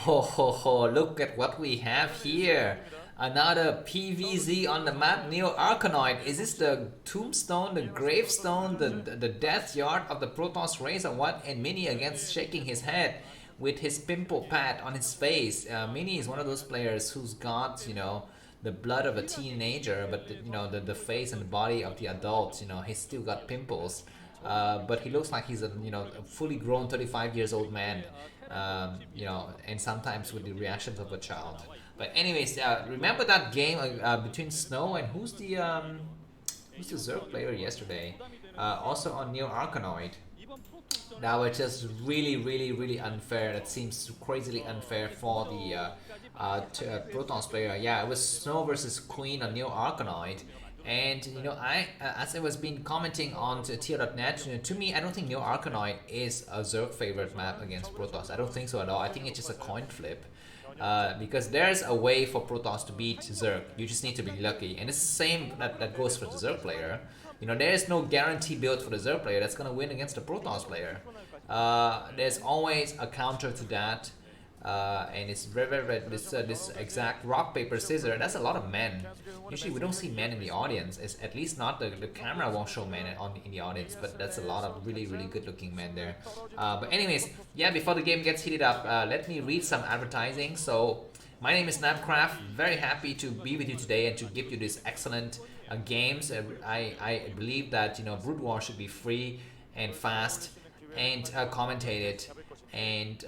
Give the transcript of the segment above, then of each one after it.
Ho ho ho, look at what we have here. Another PVZ on the map, Neo Arkanoid. Is this the tombstone, the gravestone, the death yard of the Protoss race or what? And Mini against shaking his head with his pimple pad on his face. Mini is one of those players who's got, the blood of a teenager, but the face and the body of the adult. He's still got pimples. But he looks like he's a fully grown 35 years old man, and sometimes with the reactions of a child. But anyways, remember that game between Snow and who's the Zerg player yesterday? Also on Neo Arkanoid. That was just really, really, really unfair. That seems crazily unfair for the Protons player. Yeah, it was Snow versus Queen on Neo Arkanoid. And as I was been commenting on tier.net, to me, I don't think Neo Arkanoid is a Zerg favorite map against Protoss. I don't think so at all. I think it's just a coin flip. Because there's a way for Protoss to beat Zerg. You just need to be lucky. And it's the same that goes for the Zerg player. There is no guarantee build for the Zerg player that's going to win against the Protoss player. There's always a counter to that. And it's very this exact rock paper scissors. That's a lot of men. Usually we don't see men in the audience. It's at least not the camera won't show men in the audience, but that's a lot of really good looking men there. But anyways, yeah, before the game gets heated up, let me read some advertising. So my name is Snapcraft. Very happy to be with you today and to give you these excellent games. I believe that broodwar should be free and fast and commentated and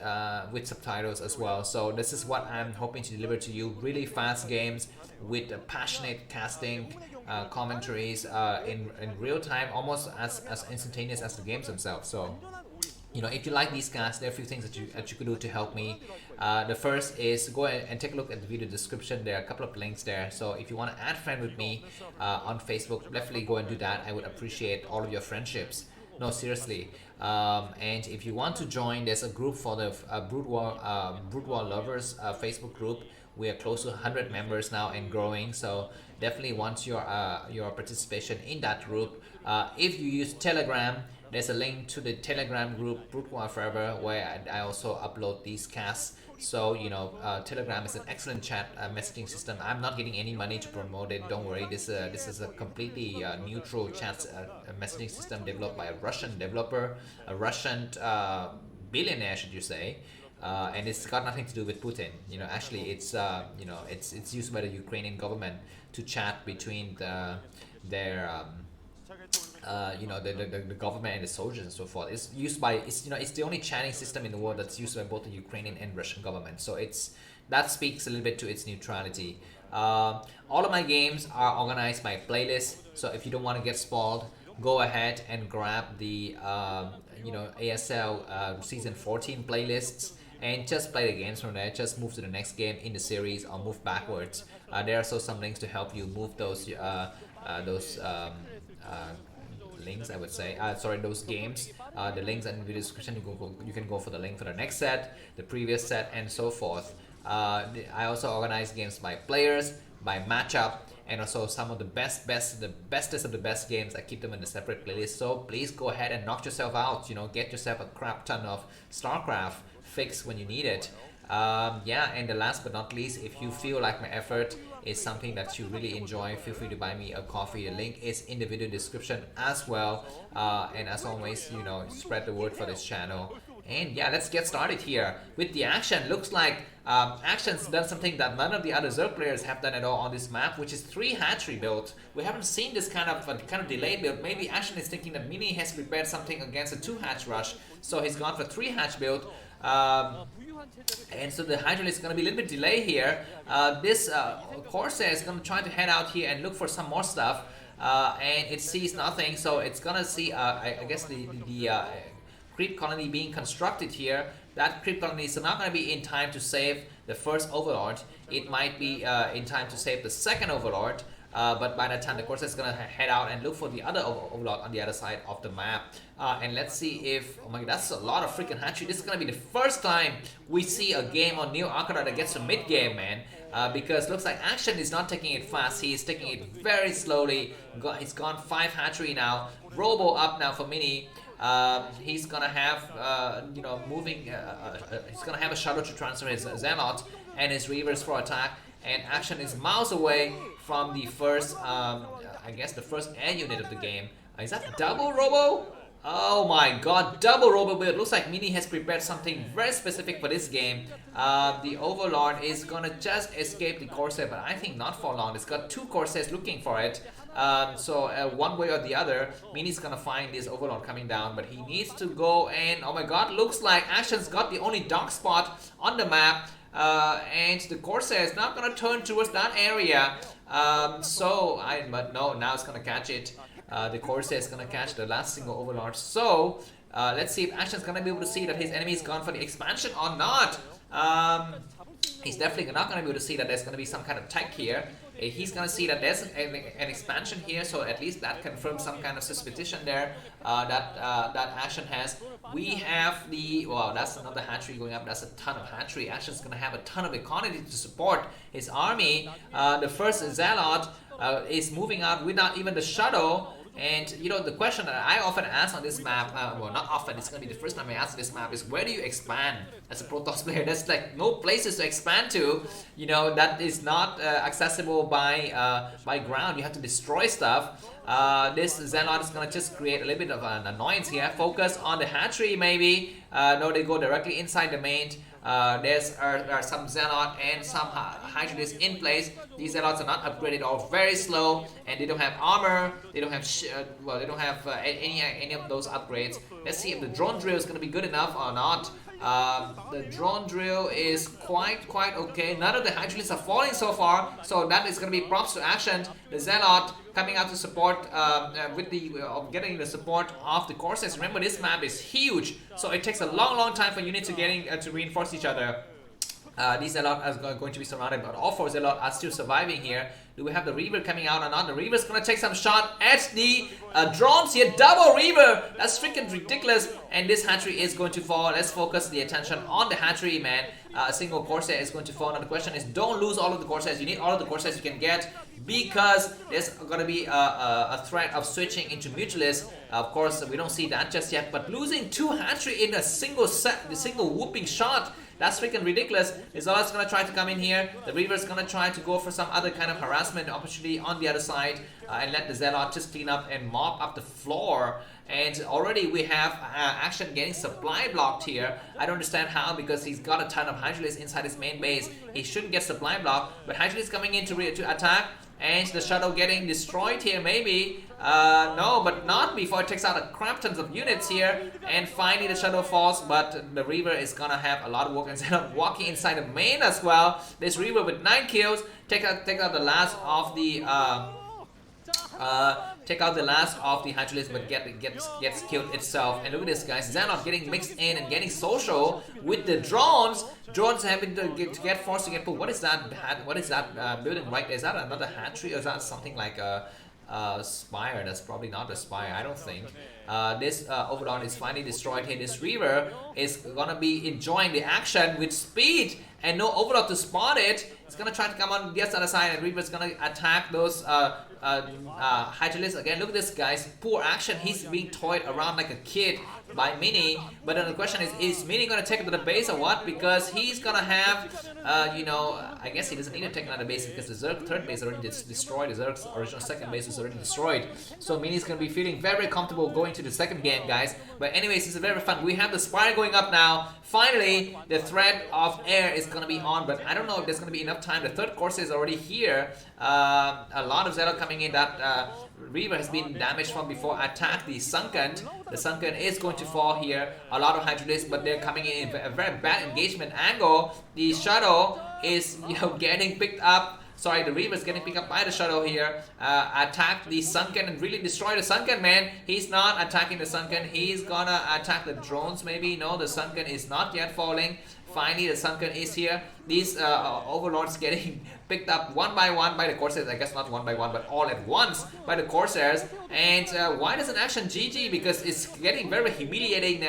with subtitles as well. So this is what I'm hoping to deliver to you. Really fast games with passionate casting, commentaries in real time, almost as instantaneous as the games themselves. So if you like these casts, there are a few things that you could do to help me. The first is go ahead and take a look at the video description. There are a couple of links there. So if you want to add friend with me on Facebook, definitely go and do that. I would appreciate all of your friendships. No, seriously. And if you want to join, there's a group for the broodwar lovers Facebook group. We are close to 100 members now and growing. So definitely want your participation in that group. If you use Telegram, there's a link to the Telegram group Broodwar Forever, where I also upload these casts. So Telegram is an excellent chat messaging system. I'm not getting any money to promote it. Don't worry. This is a completely neutral chat messaging system developed by a Russian developer, a Russian billionaire, should you say? And it's got nothing to do with Putin. Actually, it's used by the Ukrainian government to chat between their the government and the soldiers and so forth. It's used by it's the only chatting system in the world that's used by both the Ukrainian and Russian government. So that speaks a little bit to its neutrality. All of my games are organized by playlist. So if you don't want to get spoiled, go ahead and grab the ASL Season 14 playlists and just play the games from there. Just move to the next game in the series or move backwards. There are also some links to help you move those links, I would say. Those games. The links in the video description. You can go for the link for the next set, the previous set, and so forth. I also organize games by players, by matchup, and also some of the bestest of the best games. I keep them in a separate playlist. So please go ahead and knock yourself out. Get yourself a crap ton of Starcraft fix when you need it. And the last but not least, if you feel like my effort is something that you really enjoy, feel free to buy me a coffee. The link is in the video description as well. And as always, spread the word for this channel. And yeah, let's get started here with the action. Looks like Action's done something that none of the other Zerg players have done at all on this map, which is 3 hatchery build. We haven't seen this kind of delayed build. Maybe Action is thinking that Mini has prepared something against a 2 hatch rush, so he's gone for 3 hatch build. And so the Hydra is going to be a little bit delayed here. This Corsair is going to try to head out here and look for some more stuff, and it sees nothing, so it's going to see, I guess, the creep colony being constructed here. That creep colony is not going to be in time to save the first Overlord. It might be in time to save the second Overlord. But by that time, the Corsair is going to head out and look for the other Overlord on the other side of the map. And let's see if... Oh my god, that's a lot of freaking hatchery. This is going to be the first time we see a game on Neo Arkanoid that gets to mid-game, man. Because looks like Action is not taking it fast. He is taking it very slowly. He's gone 5 hatchery now. Robo up now for Mini. He's gonna have, you know, moving. He's gonna have a shuttle to transfer his Zealot and his Reavers for attack. And Action is miles away from the first, I guess, the first air unit of the game. Is that double Robo? Oh my god, double Robo build. Looks like Mini has prepared something very specific for this game. The Overlord is gonna just escape the Corsair, but I think not for long. It's got two Corsairs looking for it. So one way or the other, Mini's gonna find this Overlord coming down, but he needs to go and, oh my god, looks like Action's got the only dark spot on the map. And the Corsair is not gonna turn towards that area. But no, now it's gonna catch it. The Corsair is gonna catch the last single Overlord. So let's see if Action's gonna be able to see that his enemy is gone for the expansion or not. He's definitely not gonna be able to see that there's gonna be some kind of tech here. He's gonna see that there's an expansion here, so at least that confirms some kind of suspicion there that Action has. We have the, wow, that's another hatchery going up. That's a ton of hatchery. Action's gonna have a ton of economy to support his army. The first Zealot is moving out without even the shuttle. And you know, the question that I often ask on this map, well, not often, it's gonna be the first time I ask this map, is where do you expand as a Protoss player? There's like no places to expand to, you know, that is not accessible by ground. You have to destroy stuff. This Zealot is gonna just create a little bit of an annoyance here. Focus on the hatchery maybe. No, they go directly inside the main. There's some Zealot and some Hydralis in place. These Zealots are not upgraded or very slow, and they don't have armor. They don't have they don't have any of those upgrades. Let's see if the drone drill is going to be good enough or not. The drone drill is quite okay. None of the Hydralis are falling so far, so that is going to be props to Action. The Zealot coming out to support with the getting the support of the Corsairs. Remember, this map is huge, so it takes a long time for units to reinforce each other. These Zealot are going to be surrounded, but all four Zealot are still surviving here. Do we have the Reaver coming out or not? The Reaver's gonna take some shot at the drones here. Double Reaver! That's freaking ridiculous. And this hatchery is going to fall. Let's focus the attention on the hatchery, man. A single Corsair is going to fall. Now the question is, don't lose all of the Corsairs. You need all of the Corsairs you can get, because there's gonna be a threat of switching into Mutualists. Of course, we don't see that just yet, but losing two hatchery in a single whooping shot, that's freaking ridiculous. The Zealot's gonna try to come in here. The Reaver's gonna try to go for some other kind of harassment opportunity on the other side, and let the Zealot just clean up and mop up the floor. And already we have Action getting supply blocked here. I don't understand how, because he's got a ton of Hydralis inside his main base. He shouldn't get supply blocked, but Hydralis coming in to attack. And the shuttle getting destroyed here, maybe. No, but not before it takes out a crap tons of units here. And finally the shuttle falls, but the Reaver is gonna have a lot of work instead of walking inside the main as well. This Reaver with 9 kills, take out the last of the Hydralis, but gets killed itself. And look at this, guys. Zealot getting mixed in and getting social with the drones. Drones having to get forced to get pulled. What is that? What is that building right there? Is that another hatchery, or is that something like a spire? That's probably not a spire, I don't think. This Overlord is finally destroyed here. This Reaver is gonna be enjoying the action with speed and no Overlord to spot it. It's gonna try to come on the other side, and Reaver's gonna attack those Hydralis again. Look at this, guys. Poor Action. He's being toyed around like a kid by Mini. But then the question is Mini gonna take it to the base or what? Because he's gonna have, you know, I guess he doesn't need to take another base, because the Zerg third base already destroyed. The Zerg's original second base is already destroyed. So Mini's gonna be feeling very comfortable going to the second game, guys. But anyways, this is very fun. We have the Spire going up now. Finally, the threat of air is gonna be on, but I don't know if there's gonna be enough time. The third Corsair is already here. A lot of Zealot coming in. That Reaver has been damaged from before. Attack the Sunken. The Sunken is going to fall here. A lot of Hydralis, but they're coming in a very bad engagement angle. The shuttle is, you know, getting picked up. Sorry, the Reaver is getting picked up by the shuttle here. Attack the Sunken and really destroy the Sunken, man. He's not attacking the Sunken. He's gonna attack the drones, maybe. No, the Sunken is not yet falling. Finally, the Sunken is here. These Overlords getting picked up one by one by the Corsairs. I guess not one by one, but all at once by the Corsairs. And why doesn't Action GG? Because it's getting very humiliating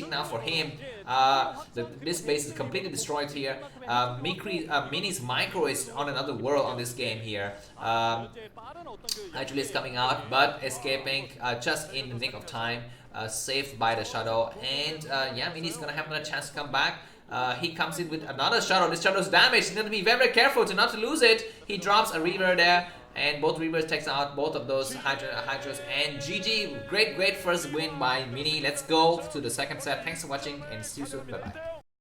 now for him. This base is completely destroyed here. Mini's micro is on another world on this game here. Actually, is coming out, but escaping just in the nick of time. saved by the Shadow. And yeah, Mini's gonna have another chance to come back. He comes in with another Shadow. This Shadow's damaged. He's gonna be very, very careful to not to lose it. He drops a Reaver there, and both Reavers takes out both of those Hydras. And GG, great first win by Mini. Let's go to the second set. Thanks for watching and see you soon. Bye bye.